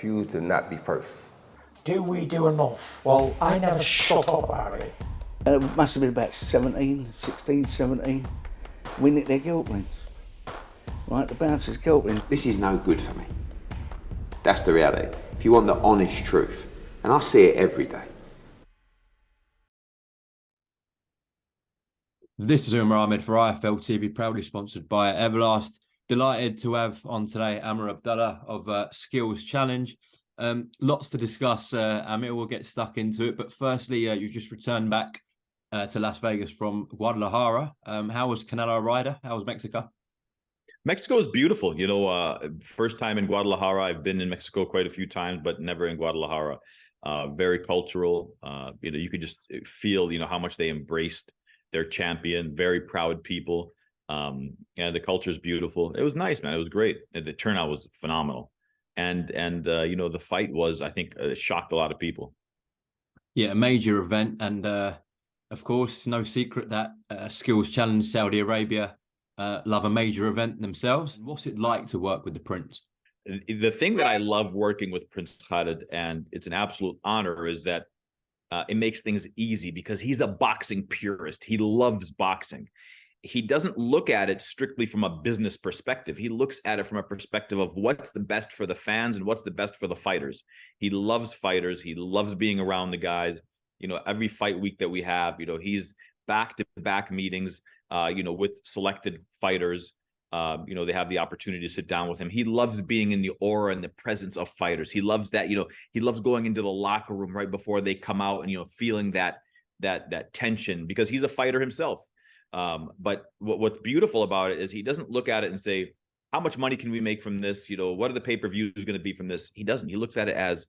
refuse to not be first. Do we do enough? Well, I never shut up about it. It must have been about 16, 17. We nicked their guilt rings. Right, the bouncer's guilt ring. This is no good for me. That's the reality. If you want the honest truth, and I see it every day. This is Amer Abdallah for IFL TV, proudly sponsored by Everlast. Delighted to have on today Amer Abdallah of Skills Challenge. Lots to discuss, Amer. We'll get stuck into it. But firstly, you just returned back to Las Vegas from Guadalajara. How was Canelo Ryder? How was Mexico? Mexico is beautiful. You know, first time in Guadalajara. I've been in Mexico quite a few times, but never in Guadalajara. Very cultural. You know, you could just feel, you know, how much they embraced their champion. Very proud people. And the culture is beautiful. It was nice, man. It was great. The turnout was phenomenal. And you know, the fight was, I think, shocked a lot of people. Yeah, a major event. And of course, no secret that Skills Challenge Saudi Arabia love a major event themselves. What's it like to work with the Prince? The thing that I love working with Prince Khalid, and it's an absolute honor, is that it makes things easy because he's a boxing purist. He loves boxing. He doesn't look at it strictly from a business perspective. He looks at it from a perspective of what's the best for the fans and what's the best for the fighters. He loves fighters. He loves being around the guys. You know, every fight week that we have, you know, he's back-to-back meetings, you know, with selected fighters. You know, they have the opportunity to sit down with him. He loves being in the aura and the presence of fighters. He loves that, you know, he loves going into the locker room right before they come out and, you know, feeling that tension because he's a fighter himself. But what's beautiful about it is he doesn't look at it and say, how much money can we make from this? You know, what are the pay-per-views going to be from this? He doesn't. He looks at it as,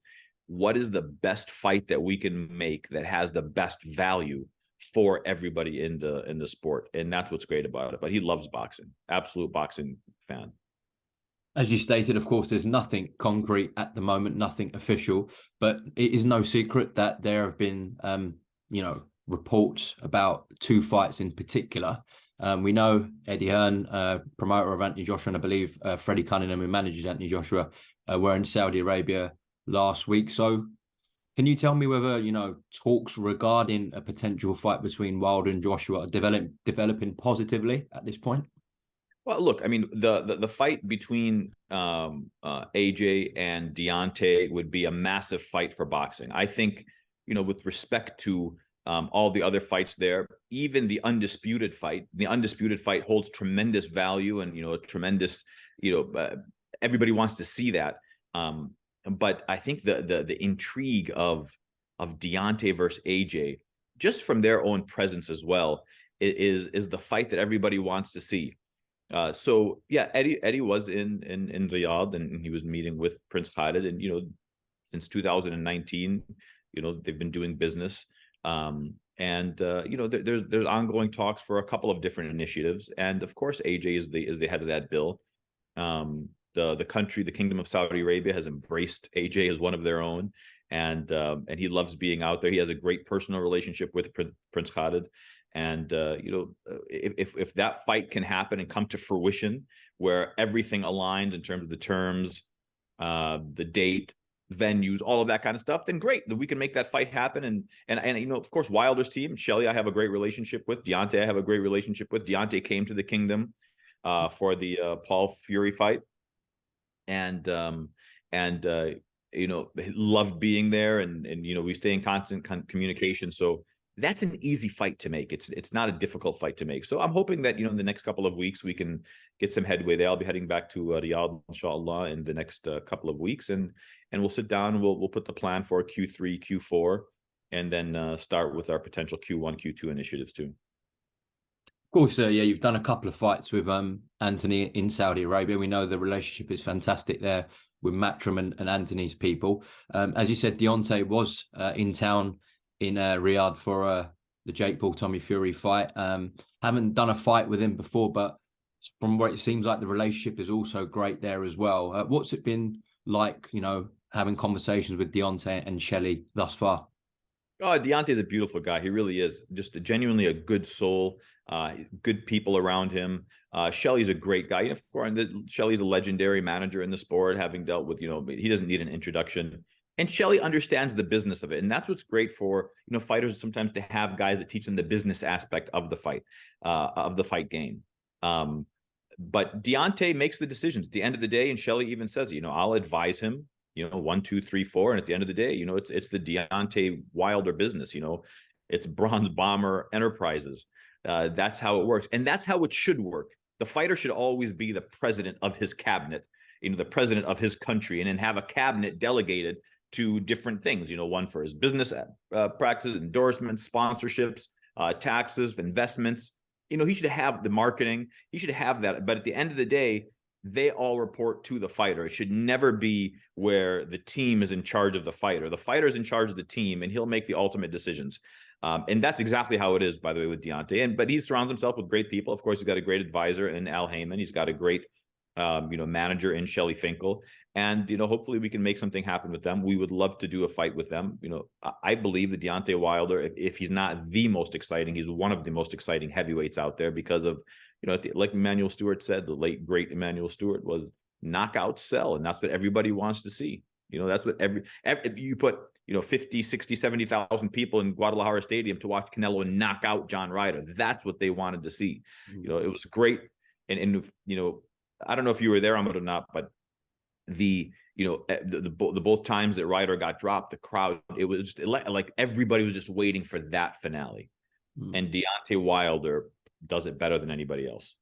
what is the best fight that we can make that has the best value for everybody in the sport? And that's what's great about it. But he loves boxing, absolute boxing fan. As you stated, of course, there's nothing concrete at the moment, nothing official, but it is no secret that there have been, you know, reports about two fights in particular. We know Eddie Hearn, promoter of Anthony Joshua, and I believe Freddie Cunningham, who manages Anthony Joshua, were in Saudi Arabia last week. So can you tell me whether, you know, talks regarding a potential fight between Wilder and Joshua are developing positively at this point? Well, look, I mean, the fight between AJ and Deontay would be a massive fight for boxing. I think, you know, with respect to all the other fights there, even the undisputed fight holds tremendous value and, you know, a tremendous, you know, everybody wants to see that. But I think the intrigue of Deontay versus AJ, just from their own presence as well, is the fight that everybody wants to see. So yeah, Eddie was in Riyadh, and he was meeting with Prince Khalid, and, you know, since 2019, you know, they've been doing business. You know, there's ongoing talks for a couple of different initiatives, and of course AJ is the head of that bill. The Kingdom of Saudi Arabia has embraced AJ as one of their own, and he loves being out there. He has a great personal relationship with Prince Khalid, and you know, if that fight can happen and come to fruition, where everything aligns in terms of the terms, the date, venues, all of that kind of stuff, then great, then we can make that fight happen. And you know, of course, Wilder's team, Shelly, I have a great relationship with. Deontay, I have a great relationship with. Deontay came to the Kingdom for the Paul Fury fight, and you know, loved being there, and you know, we stay in constant communication. So that's an easy fight to make. It's not a difficult fight to make. So I'm hoping that, you know, in the next couple of weeks we can get some headway there. I'll be heading back to Riyadh, inshallah, in the next couple of weeks, and we'll sit down and we'll put the plan for Q3, Q4, and then start with our potential Q1, Q2 initiatives too. Of course, yeah, you've done a couple of fights with Anthony in Saudi Arabia. We know the relationship is fantastic there with Matchroom and Anthony's people. As you said, Deontay was in town in Riyadh for the Jake Paul Tommy Fury fight. Haven't done a fight with him before, but from what it seems like, the relationship is also great there as well. What's it been like, you know, having conversations with Deontay and Shelly thus far? Oh, Deontay's a beautiful guy. He really is. Just genuinely a good soul. good people around him. Shelley's a great guy. Of course, Shelley's a legendary manager in the sport, having dealt with, he doesn't need an introduction. And Shelley understands the business of it. And that's what's great for, fighters sometimes, to have guys that teach them the business aspect of the fight game. But Deontay makes the decisions at the end of the day. And Shelley even says, I'll advise him, 1, 2, 3, 4. And at the end of the day, it's the Deontay Wilder business, it's Bronze Bomber Enterprises. That's how it works. And that's how it should work. The fighter should always be the president of his cabinet, the president of his country, and then have a cabinet delegated to different things, one for his business practices, endorsements, sponsorships, taxes, investments. He should have the marketing. He should have that. But at the end of the day, they all report to the fighter. It should never be where the team is in charge of the fighter. The fighter is in charge of the team, and he'll make the ultimate decisions. And that's exactly how it is, by the way, with Deontay. But he surrounds himself with great people. Of course, he's got a great advisor in Al Heyman. He's got a great, manager in Shelley Finkel. And, hopefully we can make something happen with them. We would love to do a fight with them. I believe that Deontay Wilder, if he's not the most exciting, he's one of the most exciting heavyweights out there because of, like Emmanuel Stewart said, the late, great Emmanuel Stewart, was knockout sell. And that's what everybody wants to see. That's what every you put, 50, 60, 70,000 people in Guadalajara Stadium to watch Canelo knock out John Ryder. That's what they wanted to see. It was great. And I don't know if you were there, Ahmed, or not, but the both times that Ryder got dropped, the crowd, it was just like everybody was just waiting for that finale. And Deontay Wilder does it better than anybody else.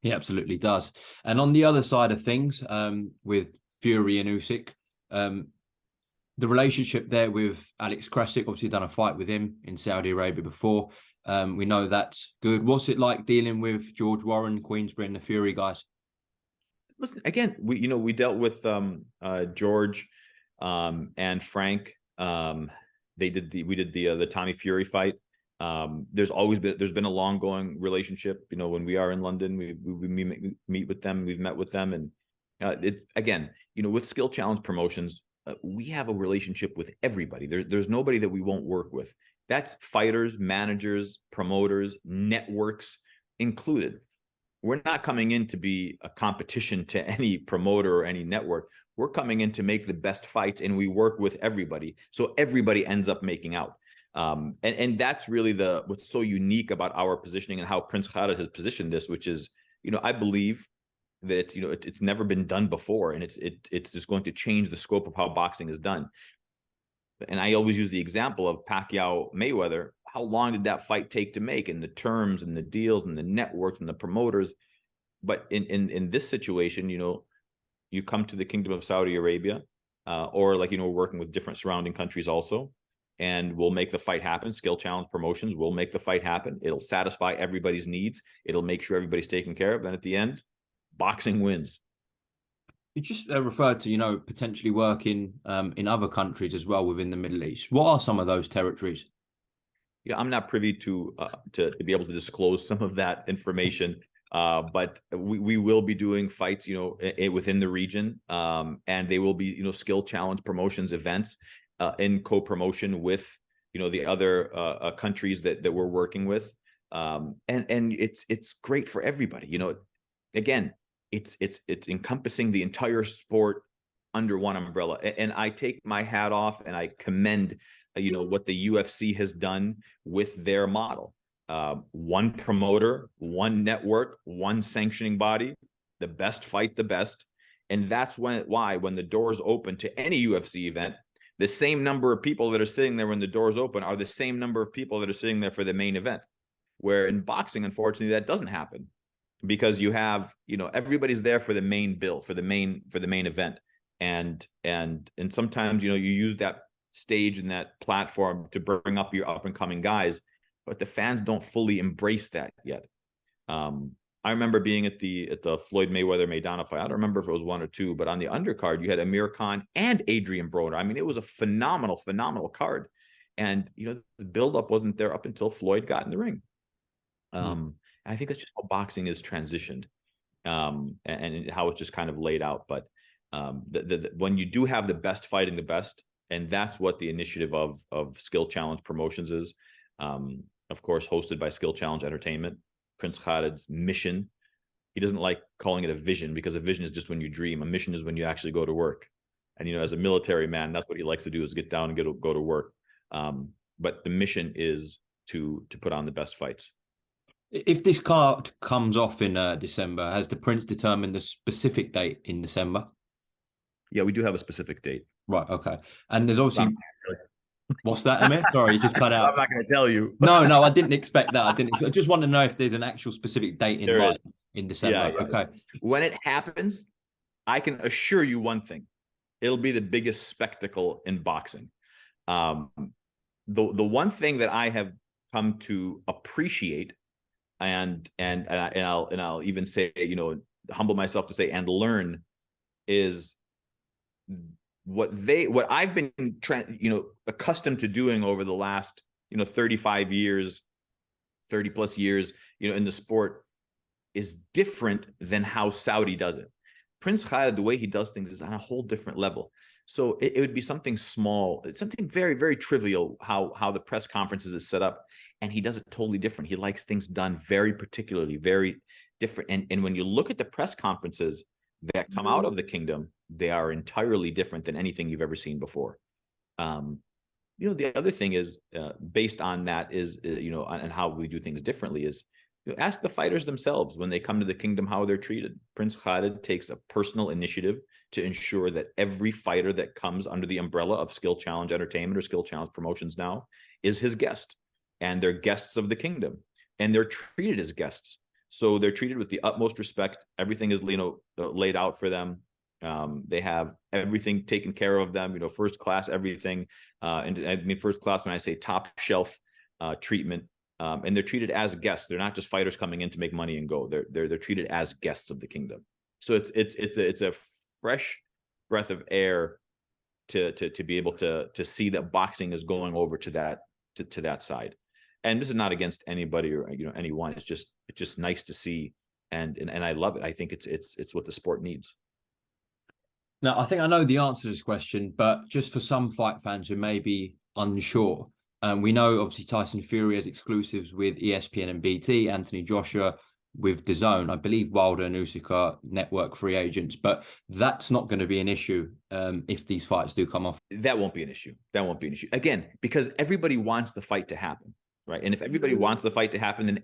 He absolutely does. And on the other side of things, with Fury and Usyk, the relationship there with Alex Krasik, obviously done a fight with him in Saudi Arabia before. We know that's good. What's it like dealing with George Warren, Queensberry, and the Fury guys? Listen, again, we dealt with George and Frank. We did the Tommy Fury fight. There's been a long going relationship. When we are in London, we meet with them. We've met with them, and with Skill Challenge Promotions, we have a relationship with everybody. There's nobody that we won't work with. That's fighters, managers, promoters, networks included. We're not coming in to be a competition to any promoter or any network. We're coming in to make the best fights, and we work with everybody. So everybody ends up making out. And that's really what's so unique about our positioning and how Prince Khalid has positioned this, which is, I believe that, it's never been done before. And it's just going to change the scope of how boxing is done. And I always use the example of Pacquiao Mayweather. How long did that fight take to make, and the terms and the deals and the networks and the promoters? But in this situation, you come to the Kingdom of Saudi Arabia, or we're working with different surrounding countries also, and we'll make the fight happen. Skill Challenge Promotions will make the fight happen. It'll satisfy everybody's needs. It'll make sure everybody's taken care of. And at the end, boxing wins. You just referred to, potentially working in other countries as well within the Middle East. What are some of those territories? I'm not privy to be able to disclose some of that information, but we will be doing fights, within the region, and they will be, Skill Challenge Promotions events in co-promotion with, the other countries that we're working with, and it's great for everybody. Again, it's encompassing the entire sport under one umbrella, and I take my hat off and I commend what the UFC has done with their model. One promoter, one network, one sanctioning body, the best fight the best. And that's why when the doors open to any UFC event, the same number of people that are sitting there when the doors open are the same number of people that are sitting there for the main event. Where in boxing, unfortunately, that doesn't happen, because you have, everybody's there for the main bill, for the main event. And sometimes, you use that stage and that platform to bring up your up and coming guys, but the fans don't fully embrace that yet. I remember being at the Floyd Mayweather Maidana fight. I don't remember if it was 1 or 2, but on the undercard you had Amir Khan and Adrian Broner. I mean, it was a phenomenal card, and the buildup wasn't there up until Floyd got in the ring. I think that's just how boxing is transitioned, and how it's just kind of laid out. But when you do have the best fighting the best, and that's what the initiative of Skill Challenge Promotions is. of course, hosted by Skill Challenge Entertainment. Prince Khalid's mission. He doesn't like calling it a vision, because a vision is just when you dream. A mission is when you actually go to work. And, you know, as a military man, that's what he likes to do, is get down and go to work. But the mission is to put on the best fights. If this card comes off in December, has the Prince determined the specific date in December? Yeah, we do have a specific date. Right, okay. And there's obviously... What's that, Amer? Sorry, you just cut out. I'm not going to tell you. No, I didn't expect that. I just want to know if there's an actual specific date in mind in December. Yeah. Okay. When it happens, I can assure you one thing: it'll be the biggest spectacle in boxing. The one thing that I have come to appreciate, and I'll even say, you know, humble myself to say, and learn, is what I've been accustomed to doing over the last 35 years, 30 plus years, in the sport, is different than how Saudi does it. Prince Khalid, the way he does things, is on a whole different level. So it would be something small, something very, very trivial, how the press conferences is set up, and he does it totally different. He likes things done very particularly, very different. And when you look at the press conferences that come out of the kingdom, they are entirely different than anything you've ever seen before. The other thing is, based on that, is and how we do things differently, is ask the fighters themselves when they come to the kingdom how they're treated. Prince Khalid takes a personal initiative to ensure that every fighter that comes under the umbrella of Skill Challenge Entertainment or Skill Challenge Promotions now is his guest, and they're guests of the kingdom, and they're treated as guests. So they're treated with the utmost respect. Everything is laid out for them. They have everything taken care of them, first class, everything. And I mean, first class, when I say top shelf treatment, and they're treated as guests. They're not just fighters coming in to make money and go. They're treated as guests of the kingdom. So it's a fresh breath of air to be able to see that boxing is going over to that side. And this is not against anybody or anyone. It's just nice to see, and I love it. I think it's what the sport needs. Now, I think I know the answer to this question, but just for some fight fans who may be unsure, we know obviously Tyson Fury has exclusives with ESPN and BT, Anthony Joshua with DAZN. I believe Wilder and Usyk are network free agents, but that's not going to be an issue if these fights do come off. That won't be an issue. Again, because everybody wants the fight to happen, right? And if everybody wants the fight to happen, then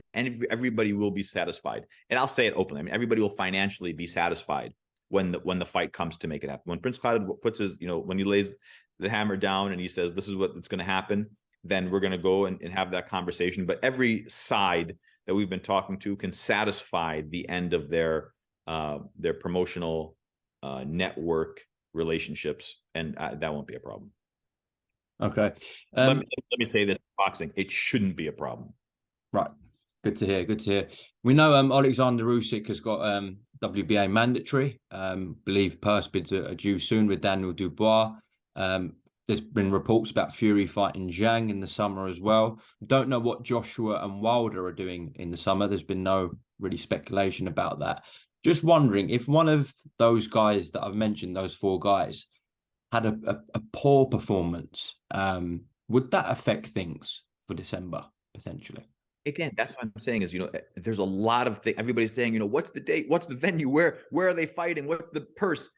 everybody will be satisfied. And I'll say it openly. I mean, everybody will financially be satisfied when the fight comes to make it happen. When Prince Khalid puts his, when he lays the hammer down and he says, this is what's going to happen, then we're going to go and have that conversation. But every side that we've been talking to can satisfy the end of their promotional network relationships, and that won't be a problem. Okay. Let me say this: boxing, it shouldn't be a problem. Right. Good to hear. We know Alexander Usyk has got WBA mandatory. Believe purse bids are due soon with Daniel Dubois. There's been reports about Fury fighting Zhang in the summer as well. Don't know what Joshua and Wilder are doing in the summer. There's been no really speculation about that. Just wondering if one of those guys that I've mentioned, those four guys, had a poor performance, would that affect things for December potentially? Again, that's what I'm saying is, there's a lot of things. Everybody's saying, what's the date? What's the venue? Where are they fighting? What's the purse?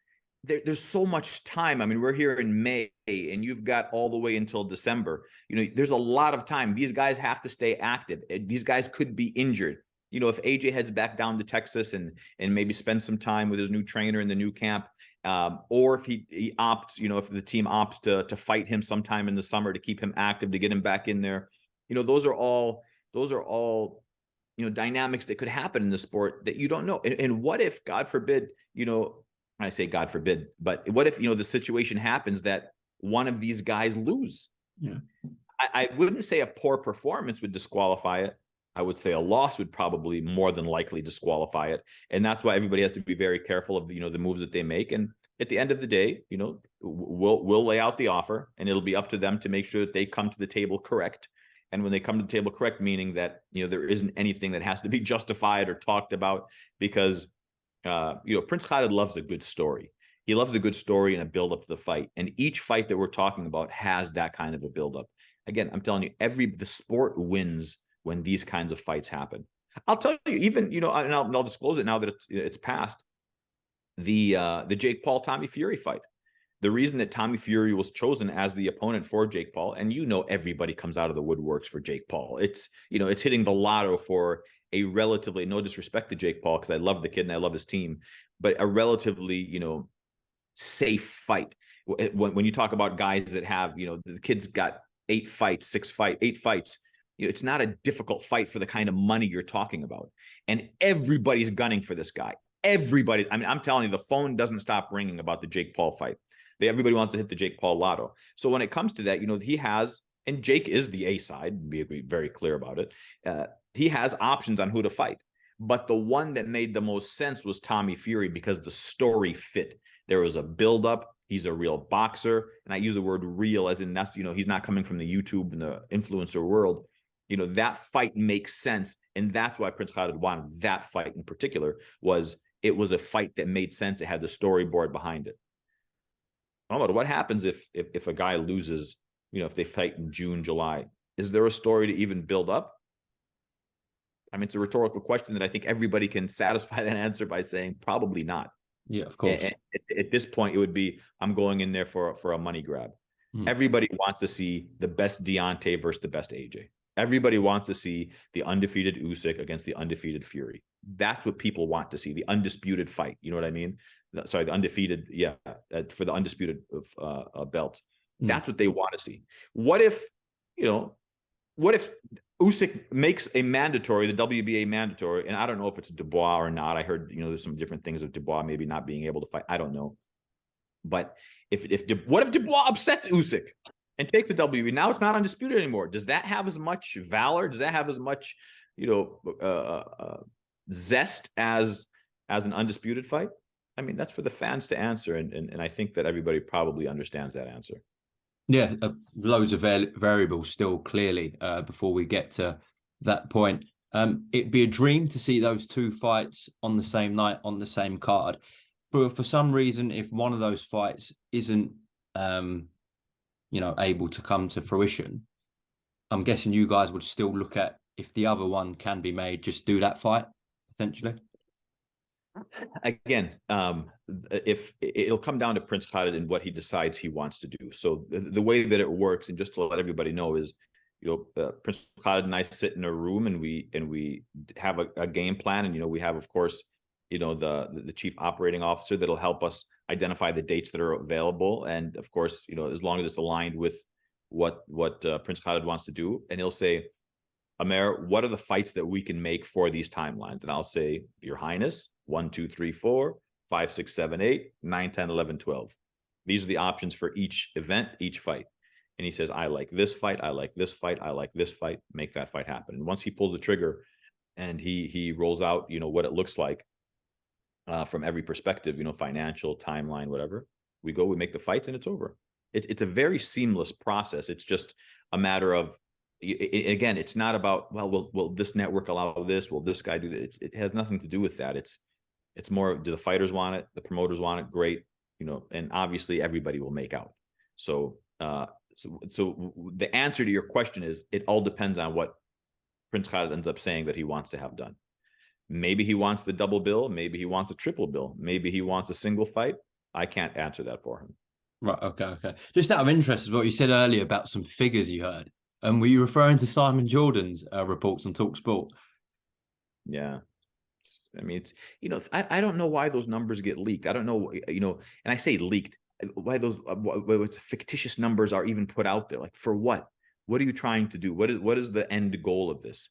There's so much time. I mean, we're here in May and you've got all the way until December. There's a lot of time. These guys have to stay active. These guys could be injured. If AJ heads back down to Texas and maybe spend some time with his new trainer in the new camp, or if he opts, if the team opts to fight him sometime in the summer to keep him active, to get him back in there, those are all dynamics that could happen in the sport that you don't know. And what if, God forbid, I say God forbid, but what if, the situation happens that one of these guys lose? Yeah. I wouldn't say a poor performance would disqualify it. I would say a loss would probably more than likely disqualify it. And that's why everybody has to be very careful of, the moves that they make. And at the end of the day, we'll lay out the offer, and it'll be up to them to make sure that they come to the table correct. And when they come to the table correct, meaning that, there isn't anything that has to be justified or talked about, because Prince Khalid loves a good story. He loves a good story and a build-up to the fight. And each fight that we're talking about has that kind of a build-up. Again, I'm telling you, the sport wins when these kinds of fights happen. I'll tell you, even, and I'll disclose it now that it's passed, the Jake Paul Tommy Fury fight. The reason that Tommy Fury was chosen as the opponent for Jake Paul, and everybody comes out of the woodworks for Jake Paul. It's hitting the lotto for a relatively, no disrespect to Jake Paul, because I love the kid and I love his team, but a relatively, safe fight. When you talk about guys that have, the kid's got 8 fights, it's not a difficult fight for the kind of money you're talking about. And everybody's gunning for this guy. Everybody. I mean, I'm telling you, the phone doesn't stop ringing about the Jake Paul fight. Everybody wants to hit the Jake Paul lotto. So when it comes to that, he has, and Jake is the A side, be very clear about it. He has options on who to fight. But the one that made the most sense was Tommy Fury, because the story fit. There was a buildup. He's a real boxer. And I use the word real as in that's, he's not coming from the YouTube and the influencer world. That fight makes sense. And that's why Prince Khalid wanted that fight in particular. It was a fight that made sense. It had the storyboard behind it. I don't know, what happens if a guy loses, if they fight in June, July? Is there a story to even build up? I mean, it's a rhetorical question that I think everybody can satisfy that answer by saying probably not. Yeah, of course. At this point, it would be, I'm going in there for a money grab. Everybody wants to see the best Deontay versus the best AJ. Everybody wants to see the undefeated Usyk against the undefeated Fury. That's what people want to see, the undisputed fight. You know what I mean? Sorry, the undefeated, for the undisputed belt. That's what they want to see. What if Usyk makes a mandatory, the WBA mandatory, and I don't know if it's Dubois or not. I heard, there's some different things of Dubois maybe not being able to fight. I don't know. But what if Dubois upsets Usyk and takes the WBA? Now it's not undisputed anymore. Does that have as much valor? Does that have as much, zest as an undisputed fight? I mean, that's for the fans to answer, and I think that everybody probably understands that answer. Yeah, loads of variables still clearly before we get to that point. It'd be a dream to see those 2 fights on the same night, on the same card. For some reason, if one of those fights isn't, able to come to fruition, I'm guessing you guys would still look at, if the other one can be made, just do that fight, essentially. Again, if it'll come down to Prince Khalid and what he decides he wants to do. So the way that it works, and just to let everybody know, is Prince Khalid and I sit in a room and we have a game plan, and we have, of course, the chief operating officer that'll help us identify the dates that are available, and of course, as long as it's aligned with what Prince Khalid wants to do, and he'll say, Amer, what are the fights that we can make for these timelines? And I'll say, Your Highness, 1, 2, 3, 4, 5, 6, 7, 8, 9, 10, 11, 12. These are the options for each event, each fight. And he says, I like this fight, I like this fight, I like this fight, make that fight happen. And once he pulls the trigger and he rolls out, what it looks like from every perspective, financial, timeline, whatever, we make the fights and it's over. It's a very seamless process. It's just a matter of, again, it's not about, will this network allow this? Will this guy do that? It has nothing to do with that. It's more, do the fighters want it? The promoters want it? Great. And obviously everybody will make out. So the answer to your question is, it all depends on what Prince Khalid ends up saying that he wants to have done. Maybe he wants the double bill. Maybe he wants a triple bill. Maybe he wants a single fight. I can't answer that for him. Right. Okay. Just out of interest, what you said earlier about some figures you heard. Were you referring to Simon Jordan's reports on TalkSport? Yeah. I mean, I don't know why those numbers get leaked. I don't know, and I say leaked, why those fictitious numbers are even put out there. Like, for what? What are you trying to do? What is the end goal of this?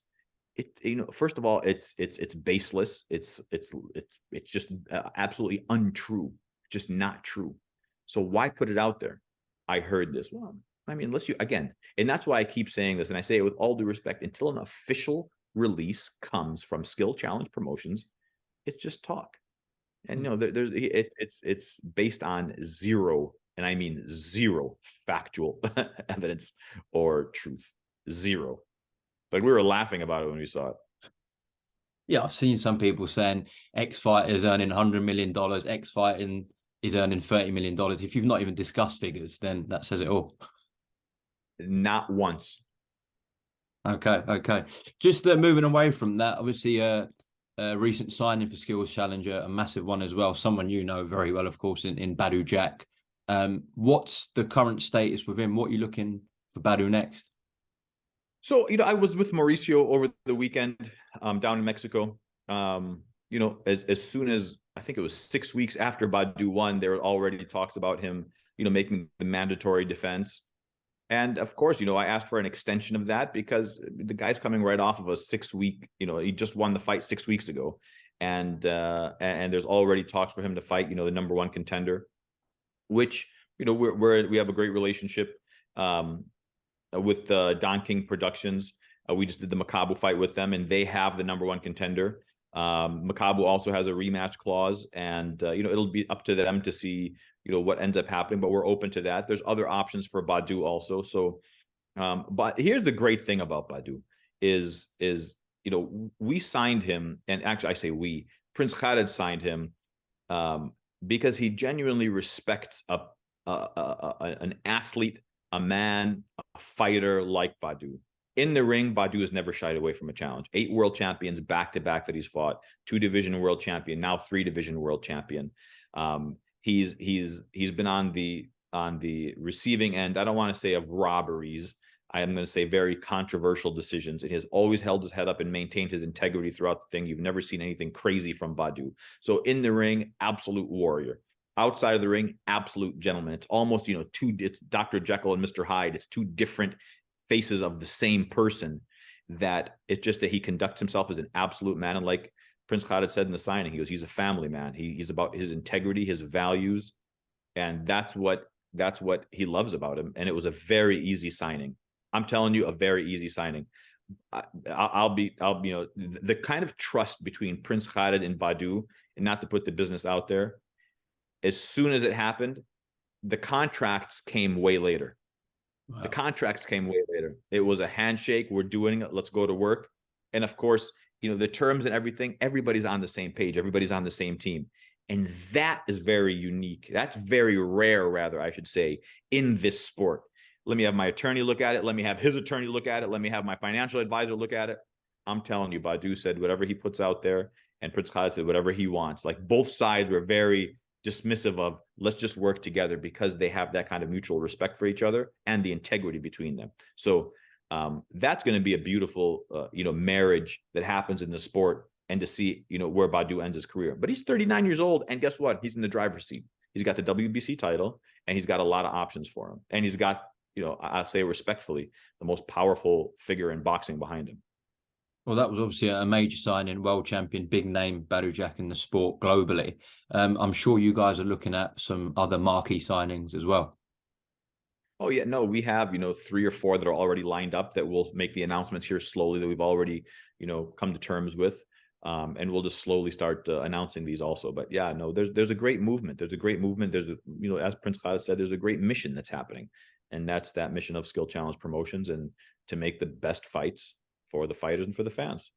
First of all, it's baseless. It's just absolutely untrue. Just not true. So why put it out there? I heard this. Well, I mean, unless you, again, and that's why I keep saying this, and I say it with all due respect, until an official release comes from Skill Challenge Promotions, it's just talk. And it's based on zero, and I mean zero, factual evidence or truth. Zero. Like, we were laughing about it when we saw it. Yeah, I've seen some people saying X fighter is earning $100 million, X fighting is earning $30 million. If you've not even discussed figures, then that says it all. Not once. Okay. Just moving away from that, obviously, a recent signing for Skills Challenger, a massive one as well. Someone you know very well, of course, in Badou Jack. What's the current status with him? What are you looking for Badou next? So, I was with Mauricio over the weekend down in Mexico. As soon as I think it was 6 weeks after Badou won, there were already talks about him, making the mandatory defense. And of course, I asked for an extension of that because the guy's coming right off of a 6 week, he just won the fight 6 weeks ago. And there's already talks for him to fight, the number one contender, which, we have a great relationship with Don King Productions. We just did the Makabu fight with them, and they have the number one contender. Makabu also has a rematch clause, and it'll be up to them to see what ends up happening, but we're open to that. There's other options for Badou also. So but here's the great thing about Badou is we signed him, and actually I say we, Prince Khalid signed him because he genuinely respects an athlete, a man, a fighter like Badou. In the ring, Badou has never shied away from a challenge. 8 world champions back-to-back that he's fought, 2 division world champion, now 3 division world champion. He's been on the receiving end, I don't want to say of robberies, I am going to say very controversial decisions. He has always held his head up and maintained his integrity throughout the thing. You've never seen anything crazy from Badou. So in the ring, absolute warrior. Outside of the ring, absolute gentleman. It's almost, it's Dr. Jekyll and Mr. Hyde. It's 2 different faces of the same person, that it's just that he conducts himself as an absolute man. And like Prince Khalid said in the signing, he goes, he's a family man. He's about his integrity, his values, and that's what he loves about him. And it was a very easy signing. I'm telling you, a very easy signing. I'll be the kind of trust between Prince Khalid and Badou, and not to put the business out there, as soon as it happened, the contracts came way later. Wow. The contracts came way later. It was a handshake. We're doing it. Let's go to work. And of course, the terms and everything, everybody's on the same page. Everybody's on the same team. And that is very unique. That's very rare, rather, I should say, in this sport. Let me have my attorney look at it. Let me have his attorney look at it. Let me have my financial advisor look at it. I'm telling you, Badou said whatever he puts out there, and Prince Khalid said whatever he wants. Like, both sides were very dismissive of, let's just work together, because they have that kind of mutual respect for each other and the integrity between them. So that's going to be a beautiful, marriage that happens in the sport, and to see, where Badou ends his career. But he's 39 years old, and guess what? He's in the driver's seat. He's got the WBC title, and he's got a lot of options for him. And he's got, I'll say respectfully, the most powerful figure in boxing behind him. Well, that was obviously a major signing, world champion, big name, Badou Jack in the sport globally. I'm sure you guys are looking at some other marquee signings as well. Oh, yeah. No, we have, 3 or 4 that are already lined up that we'll make the announcements here slowly, that we've already, come to terms with. And we'll just slowly start announcing these also. But yeah, no, there's a great movement. There's a great movement. There's as Prince Khalid said, there's a great mission that's happening. And that's that mission of Skill Challenge Promotions, and to make the best fights for the fighters and for the fans.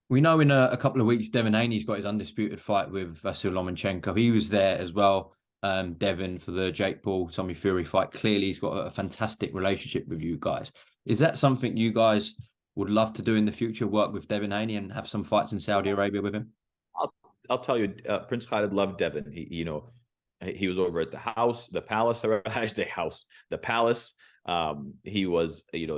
We know in a couple of weeks, Devin Haney's got his undisputed fight with Vasyl Lomachenko. He was there as well, Devin, for the Jake Paul, Tommy Fury fight. Clearly, he's got a fantastic relationship with you guys. Is that something you guys would love to do in the future, work with Devin Haney and have some fights in Saudi Arabia with him? I'll tell you, Prince Khalid loved Devin. He was over at the house, the palace. I say house, the palace. He was, they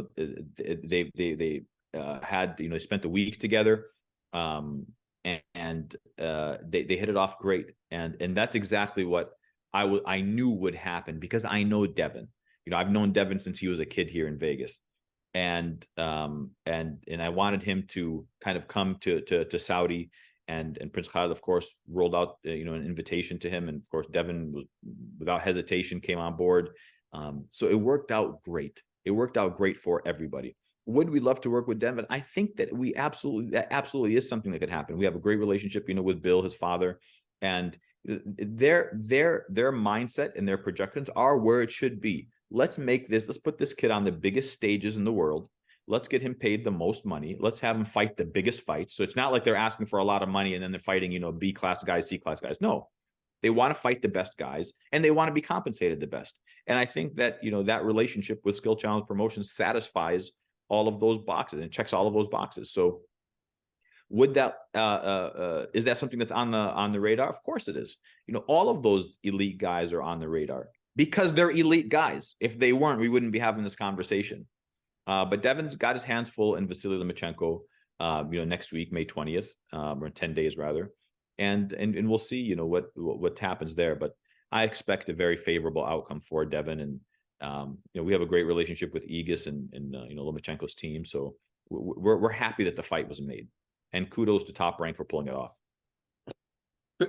had, they spent the week together, and they hit it off great. And that's exactly what I knew would happen, because I know Devin. I've known Devin since he was a kid here in Vegas. And I wanted him to kind of come to Saudi, and Prince Khalid, of course, rolled out an invitation to him, and of course Devin was, without hesitation, came on board. So it worked out great. It worked out great for everybody. Would we love to work with Devin? I think that that absolutely is something that could happen. We have a great relationship, with Bill, his father, and their mindset and their projections are where it should be. Let's put this kid on the biggest stages in the world. Let's get him paid the most money. Let's have him fight the biggest fights. So it's not like they're asking for a lot of money and then they're fighting, B-class guys, C-class guys. No, they want to fight the best guys, and they want to be compensated the best. And I think that, that relationship with Skill Challenge Promotions satisfies all of those boxes and checks all of those boxes. So would that is that something that's on the radar? Of course it is. You know, all of those elite guys are on the radar because they're elite guys. If they weren't, we wouldn't be having this conversation. But Devin's got his hands full in Vasily Lomachenko, you know, next week, May 20th, or 10 days rather. And we'll see, you know, what happens there. But I expect a very favorable outcome for Devin. And, you know, we have a great relationship with Aegis and you know, Lomachenko's team. So we're happy that the fight was made. And kudos to Top Rank for pulling it off.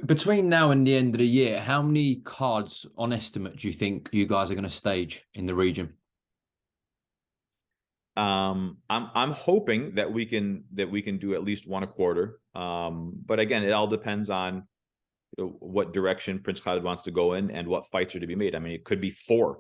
Between now and the end of the year, how many cards on estimate do you think you guys are going to stage in the region? I'm hoping that we can do at least one a quarter. But again, it all depends on, you know, what direction Prince Khalid wants to go in and what fights are to be made. I mean, it could be 4,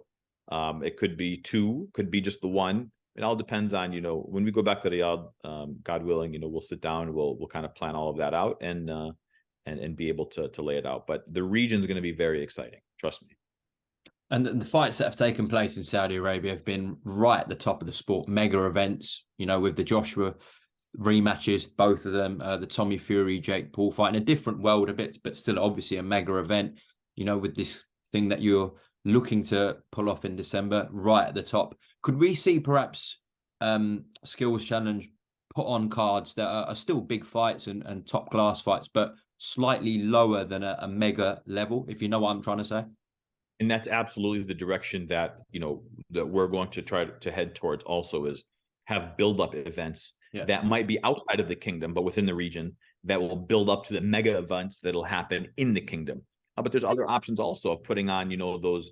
it could be 2, could be just the one. It all depends on, you know, when we go back to Riyadh, God willing, you know, we'll sit down and we'll kind of plan all of that out and be able to lay it out. But the region's going to be very exciting. Trust me. And the fights that have taken place in Saudi Arabia have been right at the top of the sport, mega events, you know, with the Joshua rematches, both of them, the Tommy Fury, Jake Paul fight in a different world a bit, but still obviously a mega event, you know, with this thing that you're looking to pull off in December, right at the top. Could we see perhaps Skills Challenge put on cards that are still big fights and top class fights, but slightly lower than a mega level, if you know what I'm trying to say? And that's absolutely the direction that, you know, that we're going to try to head towards also, is have build-up events that might be outside of the kingdom, but within the region, that will build up to the mega events that'll happen in the kingdom. But there's other options also of putting on, you know, those,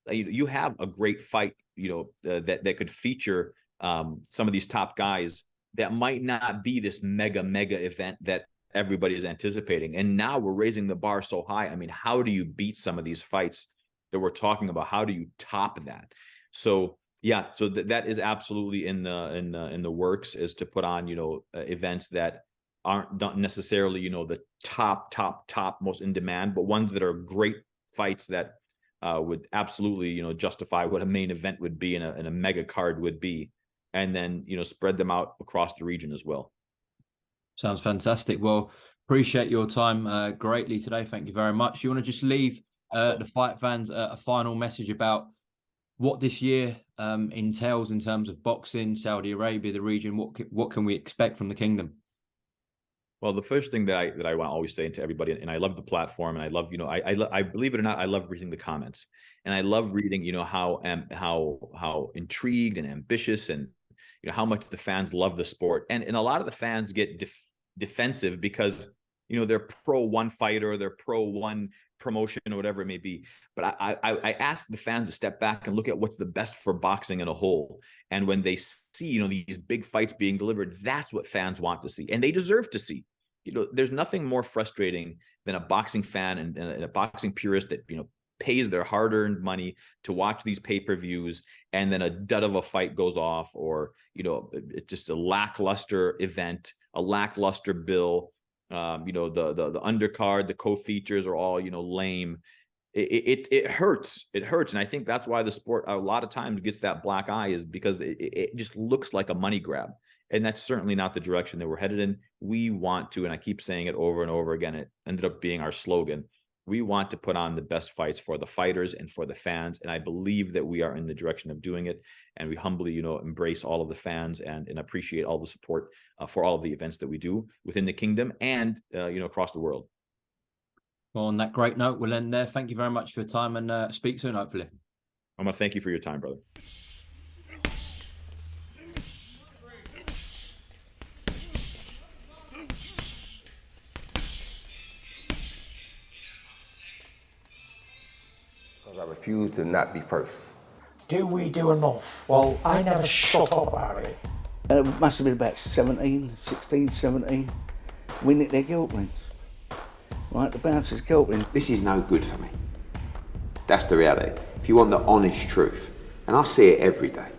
you have a great fight, you know, that could feature some of these top guys that might not be this mega event that everybody is anticipating. And now we're raising the bar so high. I mean, how do you beat some of these fights that we're talking about? How do you top that? So yeah, so that is absolutely in the works, is to put on, you know, events that aren't not necessarily, you know, the top most in demand, but ones that are great fights that would absolutely, you know, justify what a main event would be and a mega card would be, and then, you know, spread them out across the region as well. Sounds fantastic. Well, appreciate your time greatly today. Thank you very much. You want to just leave the fight fans a final message about what this year entails in terms of boxing, Saudi Arabia, the region? What can we expect from the kingdom? Well, the first thing that I want to always say to everybody, and I love the platform, and I love, you know, I believe it or not, I love reading the comments, and I love reading, you know, how intrigued and ambitious, and, you know, how much the fans love the sport, and a lot of the fans get defensive because, you know, they're pro one fighter, they're pro one promotion or whatever it may be. But I ask the fans to step back and look at what's the best for boxing in a whole. And when they see, you know, these big fights being delivered, that's what fans want to see, and they deserve to see. You know, there's nothing more frustrating than a boxing fan and a boxing purist that, you know, pays their hard-earned money to watch these pay-per-views, and then a dud of a fight goes off, or, you know, it's just a lackluster event, a lackluster bill. You know, the undercard, the co-features are all, you know, lame. It hurts. It hurts. And I think that's why the sport a lot of times gets that black eye, is because it just looks like a money grab. And that's certainly not the direction that we're headed in. We want to, and I keep saying it over and over again, it ended up being our slogan, we want to put on the best fights for the fighters and for the fans. And I believe that we are in the direction of doing it. And we humbly, you know, embrace all of the fans and appreciate all the support for all of the events that we do within the kingdom and, you know, across the world. Well, on that great note, we'll end there. Thank you very much for your time, and speak soon, hopefully. I'm going to thank you for your time, brother. I refuse to not be first. Do we do enough? Well, I never shut up about it. It must have been about 16, 17. We nicked their guilt rings. Right, the bouncer's guilt ring. This is no good for me. That's the reality. If you want the honest truth, and I see it every day,